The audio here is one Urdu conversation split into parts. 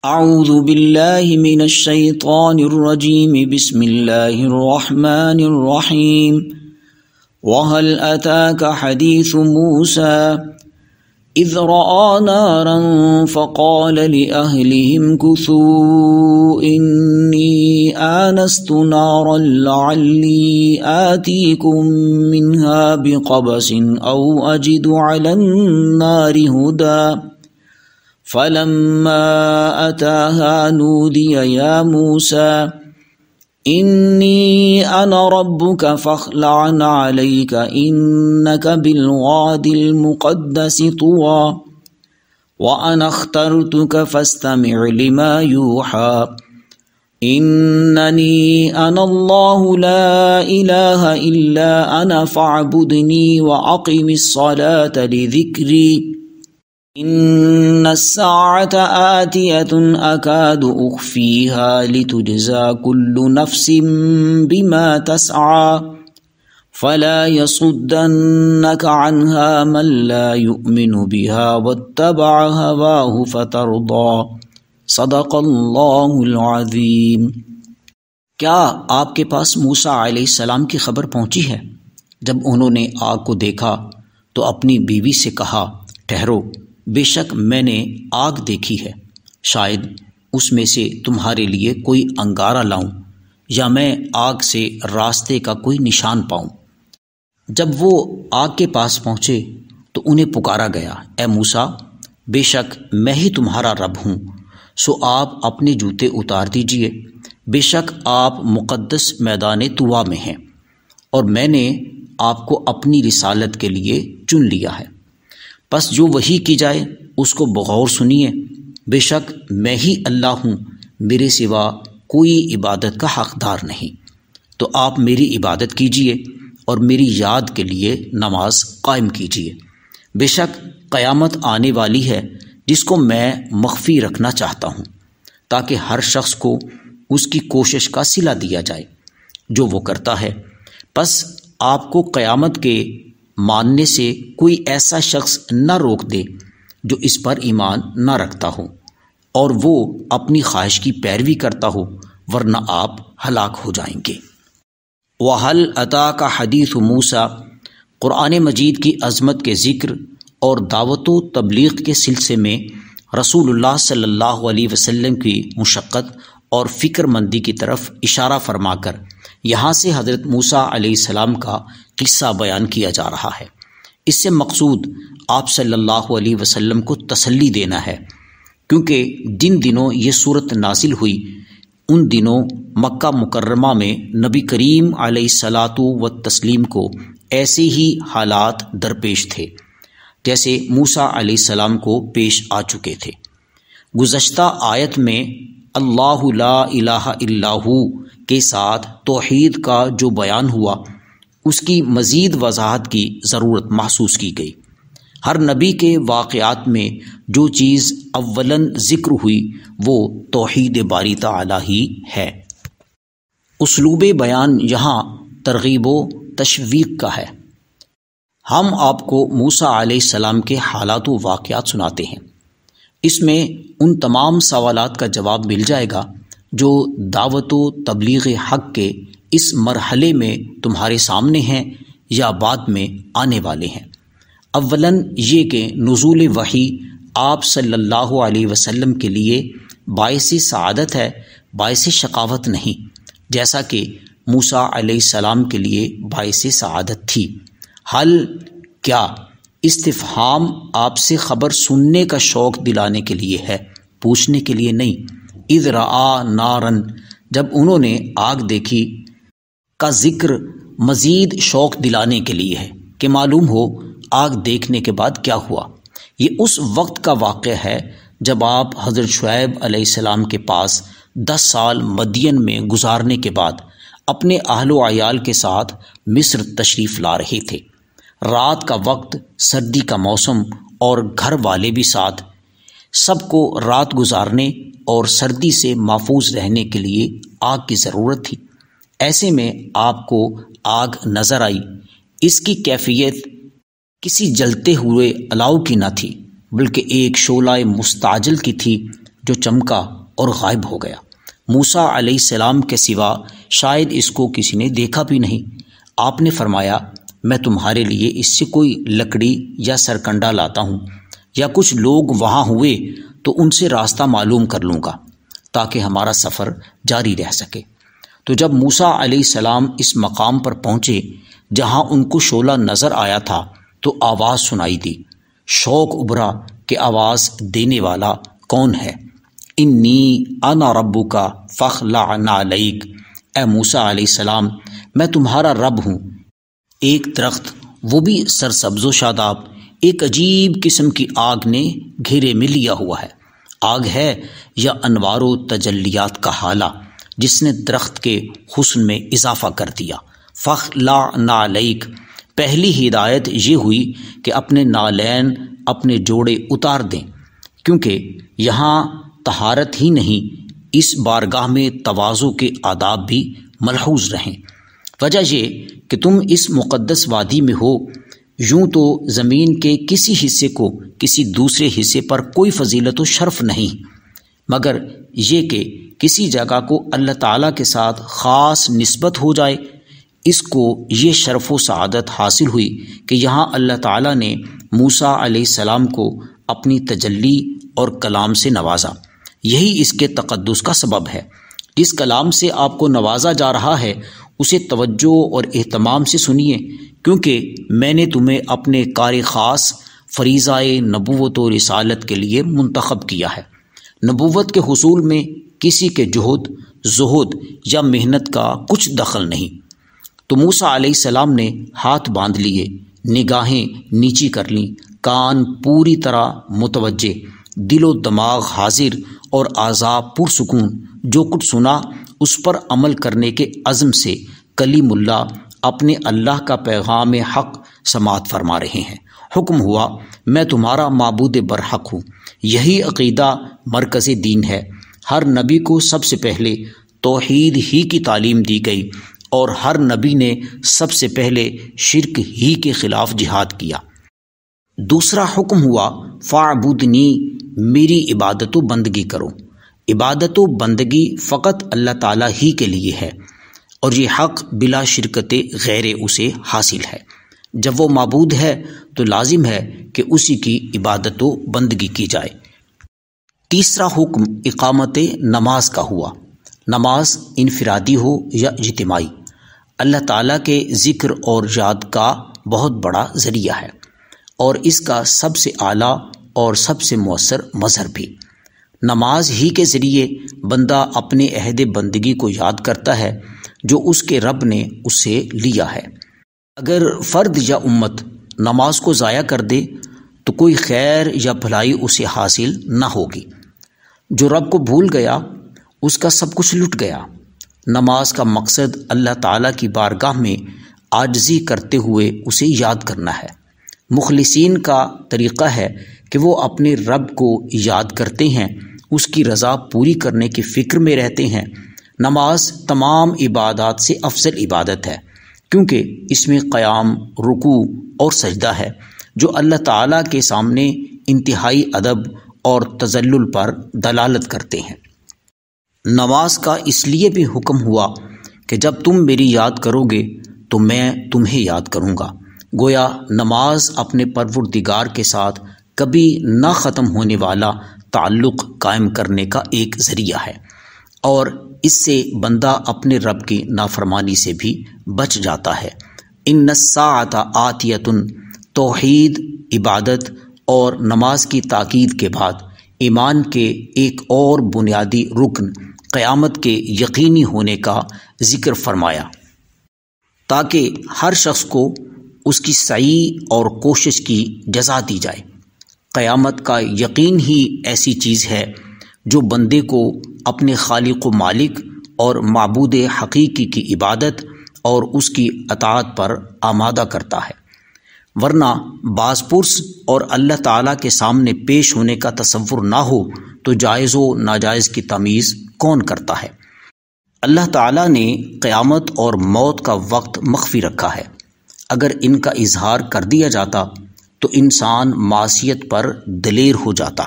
اعوذ باللہ من الشیطان الرجیم بسم اللہ الرحمن الرحیم وَهَلْ أَتَاكَ حَدِيثُ مُوسَى إِذْ رَأَىٰ نَارًا فَقَالَ لِأَهْلِهِمْ كُثُوا إِنِّي آنَسْتُ نَارًا لَعَلِّي آتِيكُم مِّنْهَا بِقَبَسٍ أَوْ أَجِدُ عَلَى النَّارِ هُدًى فَلَمَّا أَتَاهَا نُودِيَ يَا مُوسَى إِنِّي أَنَا رَبُّكَ فَاخْلَعْ عَلَيْكَ إِنَّكَ بِالْوَادِ الْمُقَدَّسِ طُوًى وَأَنَا اخْتَرْتُكَ فَاسْتَمِعْ لِمَا يُوحَىٰ إِنَّنِي أَنَا اللَّهُ لَا إِلَٰهَ إِلَّا أَنَا فَاعْبُدْنِي وَأَقِمِ الصَّلَاةَ لِذِكْرِي إِنَّ السَّاعَةَ آتِيَةٌ أَكَادُ أُخْفِيهَا لِتُجْزَىٰ كُلُّ نَفْسٍ بِمَا تَسْعَىٰ فَلَا يَصُدَّنَّكَ عَنْهَا مَن لَّا يُؤْمِنُ بِهَا وَاتَّبَعَ هَوَاهُ فَتَرْضَىٰ صدق اللہ العظیم۔ کیا آپ کے پاس موسیٰ علیہ السلام کی خبر پہنچی ہے؟ جب انہوں نے آگ کو دیکھا تو اپنی بیوی سے کہا، ٹھہرو، بے شک میں نے آگ دیکھی ہے، شاید اس میں سے تمہارے لیے کوئی انگارہ لاؤں یا میں آگ سے راستے کا کوئی نشان پاؤں۔ جب وہ آگ کے پاس پہنچے تو انہیں پکارا گیا، اے موسیٰ، بے شک میں ہی تمہارا رب ہوں، سو آپ اپنے جوتے اتار دیجئے، بے شک آپ مقدس میدان طویٰ میں ہیں اور میں نے آپ کو اپنی رسالت کے لیے چن لیا ہے، پس جو وحی کی جائے اس کو بغور سنیے، بے شک میں ہی اللہ ہوں، میرے سوا کوئی عبادت کا حقدار نہیں، تو آپ میری عبادت کیجئے اور میری یاد کے لیے نماز قائم کیجئے، بے شک قیامت آنے والی ہے جس کو میں مخفی رکھنا چاہتا ہوں تاکہ ہر شخص کو اس کی کوشش کا صلہ دیا جائے جو وہ کرتا ہے، پس آپ کو قیامت کے ماننے سے کوئی ایسا شخص نہ روک دے جو اس پر ایمان نہ رکھتا ہو اور وہ اپنی خواہش کی پیروی کرتا ہو، ورنہ آپ ہلاک ہو جائیں گے۔ وَهَلْ أَتَاكَ حَدِيثُ مُوسَى، قرآن مجید کی عظمت کے ذکر اور دعوت و تبلیغ کے سلسلے میں رسول اللہ صلی اللہ علیہ وسلم کی مشقت اور فکر مندی کی طرف اشارہ فرما کر یہاں سے حضرت موسیٰ علیہ السلام کا قصہ بیان کیا جا رہا ہے۔ اس سے مقصود آپ صلی اللہ علیہ وسلم کو تسلی دینا ہے، کیونکہ جن دنوں یہ صورت نازل ہوئی ان دنوں مکہ مکرمہ میں نبی کریم علیہ الصلاۃ والتسلیم کو ایسے ہی حالات درپیش تھے جیسے موسیٰ علیہ السلام کو پیش آ چکے تھے۔ گزشتہ آیت میں اللہ لا الہ الا ہو کے ساتھ توحید کا جو بیان ہوا اس کی مزید وضاحت کی ضرورت محسوس کی گئی۔ ہر نبی کے واقعات میں جو چیز اولاً ذکر ہوئی وہ توحید باری تعالی ہی ہے۔ اسلوب بیان یہاں ترغیب و تشویق کا ہے۔ ہم آپ کو موسیٰ علیہ السلام کے حالات و واقعات سناتے ہیں، اس میں ان تمام سوالات کا جواب مل جائے گا جو دعوت و تبلیغ حق کے اس مرحلے میں تمہارے سامنے ہیں یا بعد میں آنے والے ہیں۔ اولاً یہ کہ نزول وحی آپ صلی اللہ علیہ وسلم کے لیے باعث سعادت ہے، باعث شقاوت نہیں، جیسا کہ موسیٰ علیہ السلام کے لیے باعث سعادت تھی۔ حل کیا؟ استفہام آپ سے خبر سننے کا شوق دلانے کے لیے ہے، پوچھنے کے لیے نہیں۔ اذ رآ نارن، جب انہوں نے آگ دیکھی کا ذکر مزید شوق دلانے کے لیے ہے کہ معلوم ہو آگ دیکھنے کے بعد کیا ہوا۔ یہ اس وقت کا واقعہ ہے جب آپ حضرت شعیب علیہ السلام کے پاس 10 سال مدین میں گزارنے کے بعد اپنے اہل و عیال کے ساتھ مصر تشریف لا رہے تھے۔ رات کا وقت، سردی کا موسم اور گھر والے بھی ساتھ، سب کو رات گزارنے اور سردی سے محفوظ رہنے کے لیے آگ کی ضرورت تھی۔ ایسے میں آپ کو آگ نظر آئی، اس کی کیفیت کسی جلتے ہوئے الاؤ کی نہ تھی بلکہ ایک شعلہ مستعجل کی تھی جو چمکا اور غائب ہو گیا۔ موسیٰ علیہ السلام کے سوا شاید اس کو کسی نے دیکھا بھی نہیں۔ آپ نے فرمایا میں تمہارے لیے اس سے کوئی لکڑی یا سرکنڈا لاتا ہوں، یا کچھ لوگ وہاں ہوئے تو ان سے راستہ معلوم کر لوں گا تاکہ ہمارا سفر جاری رہ سکے۔ تو جب موسیٰ علیہ السلام اس مقام پر پہنچے جہاں ان کو شعلہ نظر آیا تھا تو آواز سنائی دی۔ شوق ابھرا کہ آواز دینے والا کون ہے۔ انی انا ربک فاخلع نعلیک، اے موسیٰ علیہ السلام میں تمہارا رب ہوں۔ ایک درخت، وہ بھی سرسبز و شاداب، ایک عجیب قسم کی آگ نے گھیرے میں لیا ہوا ہے۔ آگ ہے یا انوار و تجلیات کا حالہ جس نے درخت کے حسن میں اضافہ کر دیا۔ فاخلع نعلیک، پہلی ہدایت یہ ہوئی کہ اپنے نالین، اپنے جوڑے اتار دیں، کیونکہ یہاں طہارت ہی نہیں، اس بارگاہ میں تواضع کے آداب بھی ملحوظ رہیں۔ وجہ یہ کہ تم اس مقدس وادی میں ہو، یوں تو زمین کے کسی حصے کو کسی دوسرے حصے پر کوئی فضیلت و شرف نہیں، مگر یہ کہ کسی جگہ کو اللہ تعالیٰ کے ساتھ خاص نسبت ہو جائے، اس کو یہ شرف و سعادت حاصل ہوئی کہ یہاں اللہ تعالیٰ نے موسیٰ علیہ السلام کو اپنی تجلی اور کلام سے نوازا۔ یہی اس کے تقدس کا سبب ہے۔ جس کلام سے آپ کو نوازا جا رہا ہے اسے توجہ اور اہتمام سے سنیے، کیونکہ میں نے تمہیں اپنے کار خاص فریضہ نبوت و رسالت کے لیے منتخب کیا ہے۔ نبوت کے حصول میں کسی کے جہد، زہد یا محنت کا کچھ دخل نہیں۔ تو موسیٰ علیہ السلام نے ہاتھ باندھ لیے، نگاہیں نیچی کر لیں، کان پوری طرح متوجہ، دل و دماغ حاضر اور اعضاء پرسکون۔ جو کچھ سنا اس پر عمل کرنے کے عزم سے کلیم اللہ اپنے اللہ کا پیغام حق سماعت فرما رہے ہیں۔ حکم ہوا میں تمہارا معبود برحق ہوں۔ یہی عقیدہ مرکز دین ہے۔ ہر نبی کو سب سے پہلے توحید ہی کی تعلیم دی گئی، اور ہر نبی نے سب سے پہلے شرک ہی کے خلاف جہاد کیا۔ دوسرا حکم ہوا فاعبدنی، میری عبادت و بندگی کرو۔ عبادت و بندگی فقط اللہ تعالیٰ ہی کے لیے ہے، اور یہ حق بلا شرکت غیر اسے حاصل ہے۔ جب وہ معبود ہے تو لازم ہے کہ اسی کی عبادت و بندگی کی جائے۔ تیسرا حکم اقامت نماز کا ہوا۔ نماز انفرادی ہو یا اجتماعی، اللہ تعالیٰ کے ذکر اور یاد کا بہت بڑا ذریعہ ہے، اور اس کا سب سے اعلیٰ اور سب سے مؤثر مظہر بھی۔ نماز ہی کے ذریعے بندہ اپنے عہد بندگی کو یاد کرتا ہے جو اس کے رب نے اس سے لیا ہے۔ اگر فرد یا امت نماز کو ضائع کر دے تو کوئی خیر یا بھلائی اسے حاصل نہ ہوگی۔ جو رب کو بھول گیا اس کا سب کچھ لٹ گیا۔ نماز کا مقصد اللہ تعالیٰ کی بارگاہ میں عاجزی کرتے ہوئے اسے یاد کرنا ہے۔ مخلصین کا طریقہ ہے کہ وہ اپنے رب کو یاد کرتے ہیں، اس کی رضا پوری کرنے کی فکر میں رہتے ہیں۔ نماز تمام عبادات سے افضل عبادت ہے، کیونکہ اس میں قیام، رکوع اور سجدہ ہے جو اللہ تعالیٰ کے سامنے انتہائی ادب اور تذلل پر دلالت کرتے ہیں۔ نماز کا اس لیے بھی حکم ہوا کہ جب تم میری یاد کرو گے تو میں تمہیں یاد کروں گا۔ گویا نماز اپنے پروردگار کے ساتھ کبھی نہ ختم ہونے والا تعلق قائم کرنے کا ایک ذریعہ ہے، اور اس سے بندہ اپنے رب کی نافرمانی سے بھی بچ جاتا ہے۔ ان الساعۃ آتیۃ، توحید، عبادت اور نماز کی تاکید کے بعد ایمان کے ایک اور بنیادی رکن قیامت کے یقینی ہونے کا ذکر فرمایا، تاکہ ہر شخص کو اس کی سعی اور کوشش کی جزا دی جائے۔ قیامت کا یقین ہی ایسی چیز ہے جو بندے کو اپنے خالق و مالک اور معبود حقیقی کی عبادت اور اس کی اطاعت پر آمادہ کرتا ہے، ورنہ باز پرس اور اللہ تعالیٰ کے سامنے پیش ہونے کا تصور نہ ہو تو جائز و ناجائز کی تمیز کون کرتا ہے؟ اللہ تعالیٰ نے قیامت اور موت کا وقت مخفی رکھا ہے۔ اگر ان کا اظہار کر دیا جاتا تو انسان معصیت پر دلیر ہو جاتا۔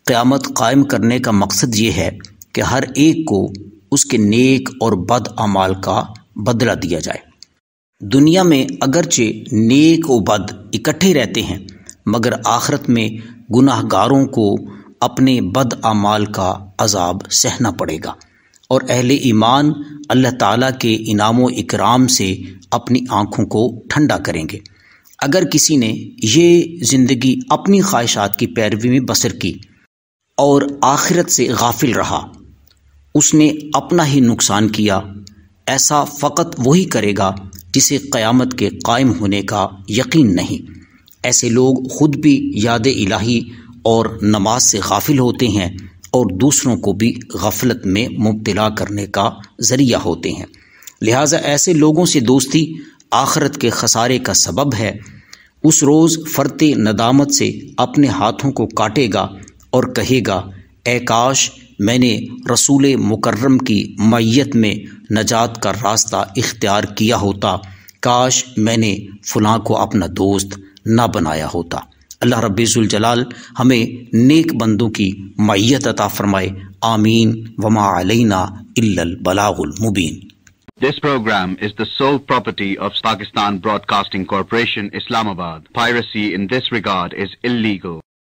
قیامت قائم کرنے کا مقصد یہ ہے کہ ہر ایک کو اس کے نیک اور بد اعمال کا بدلہ دیا جائے۔ دنیا میں اگرچہ نیک و بد اکٹھے رہتے ہیں، مگر آخرت میں گناہ گاروں کو اپنے بد اعمال کا عذاب سہنا پڑے گا، اور اہل ایمان اللہ تعالیٰ کے انعام و اکرام سے اپنی آنکھوں کو ٹھنڈا کریں گے۔ اگر کسی نے یہ زندگی اپنی خواہشات کی پیروی میں بسر کی اور آخرت سے غافل رہا، اس نے اپنا ہی نقصان کیا۔ ایسا فقط وہی کرے گا جسے قیامت کے قائم ہونے کا یقین نہیں۔ ایسے لوگ خود بھی یاد الہی اور نماز سے غافل ہوتے ہیں اور دوسروں کو بھی غفلت میں مبتلا کرنے کا ذریعہ ہوتے ہیں۔ لہٰذا ایسے لوگوں سے دوستی آخرت کے خسارے کا سبب ہے۔ اس روز فرط ندامت سے اپنے ہاتھوں کو کاٹے گا اور کہے گا، اے کاش میں نے رسول مکرم کی معیت میں نجات کا راستہ اختیار کیا ہوتا، کاش میں نے فلاں کو اپنا دوست نہ بنایا ہوتا۔ اللہ رب ذوالجلال ہمیں نیک بندوں کی معیت عطا فرمائے، آمین۔ وما علینا الا البلاغ المبین۔ This program is the sole property of Pakistan Broadcasting Corporation, Islamabad. Piracy in this regard is illegal.